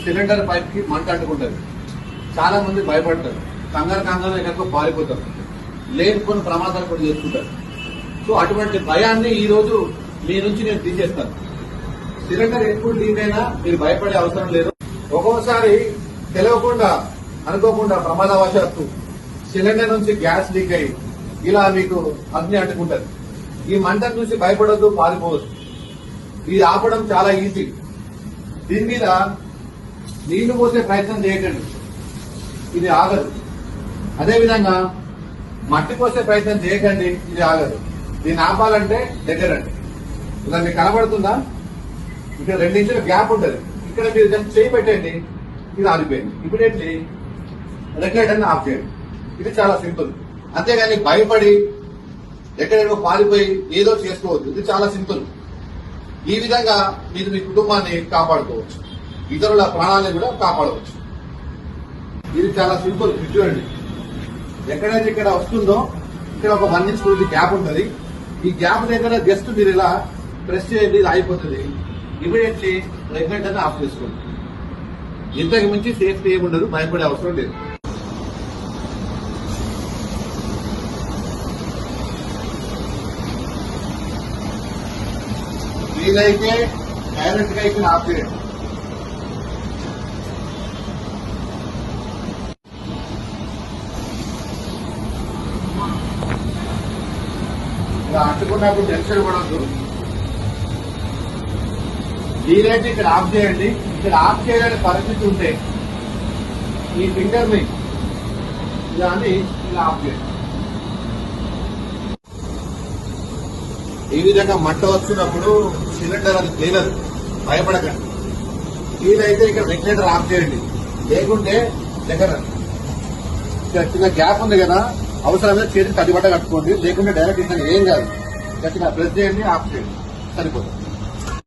Cylinder pipe కి మంట అంటుకుంటది. చాలా మంది భయపడతారు, కంగారు ఎక్కడికో పారిపోతారు, లేని ప్రమాదాలు కూడా చేసుకుంటారు. సో అటువంటి భయాన్ని ఈ రోజు మీ నుంచి నేను తీసేస్తాను. సిలిండర్ ఎప్పుడు లీక్ అయినా మీరు భయపడే అవసరం లేదు. ఒక్కోసారి తెలియకుండా అనుకోకుండా ప్రమాదవశాత్తు సిలిండర్ నుంచి గ్యాస్ లీక్ అయ్యి ఇలా మీకు అగ్ని అంటుకుంటది. ఈ మంటను చూసి భయపడొద్దు, పారిపోవద్దు. ఇది ఆపడం చాలా ఈజీ. దీని మీద నీళ్లు పోసే ప్రయత్నం చేయకండి, ఇది ఆగదు. అదేవిధంగా మట్టి పోసే ప్రయత్నం చేయకండి, ఇది ఆగదు. దీన్ని ఆపాలంటే దగ్గరండి. ఇలా మీకు కనబడుతుందా? ఇక్కడ 2 ఇంచుల గ్యాప్ ఉంటుంది. ఇక్కడ మీరు జస్ట్ చేయి పెట్టండి, ఇది ఆగిపోయింది. ఇమీడియట్లీ రెగ్యులేటర్ని ఆఫ్ చేయండి. ఇది చాలా సింపుల్. అంతేగాని భయపడి ఎక్కడెక్కడో పారిపోయి ఏదో చేసుకోవద్దు. ఇది చాలా సింపుల్. ఈ విధంగా మీరు మీ కుటుంబాన్ని కాపాడుకోవచ్చు, ఇతరుల ప్రాణాలను కూడా కాపాడవచ్చు. ఇది చాలా సింపుల్. చూడండి, ఎక్కడైతే ఇక్కడ వస్తుందో ఇక్కడ ఒక 1 ఇంచ్ పూర్తి గ్యాప్ ఉంటుంది. ఈ గ్యాప్ దగ్గర జస్ట్ మీరు ఇలా ప్రెస్ చేయండి, ఇది అయిపోతుంది. ఇమీడియట్లీ రెగ్యులేటర్ని ఆఫ్ చేసుకోండి. ఇంతకు మించి సేఫ్టీ ఏముండదు, భయపడే అవసరం లేదు. వీలైతే డైరెక్ట్ గా ఇక్కడ ఆఫ్ చేయండి. ఇలా అంటుకున్నప్పుడు టెన్షన్ పడద్దు. వీలైతే ఇక్కడ ఆఫ్ చేయండి. ఇక్కడ ఆఫ్ చేయలేని పరిస్థితి ఉంటే ఈ ఫింగర్ ని దాన్ని ఇలా ఆఫ్ చేయండి. ఈ విధంగా మంట వచ్చినప్పుడు సిలిండర్ అది తేలదు, భయపడకండి. వీలైతే ఇక్కడ రెగ్యులేటర్ ఆఫ్ చేయండి, లేకుంటే దగ్గర చిన్న గ్యాప్ ఉంది కదా, అవసరమైన చేతికి తడిబట్ట కట్టుకోండి, లేకుంటే డైరెక్ట్ ఇంకా ఏం కాదు, గట్టిగా ప్రెస్ చేయండి, ఆఫ్ చేయండి, సరిపోతుంది.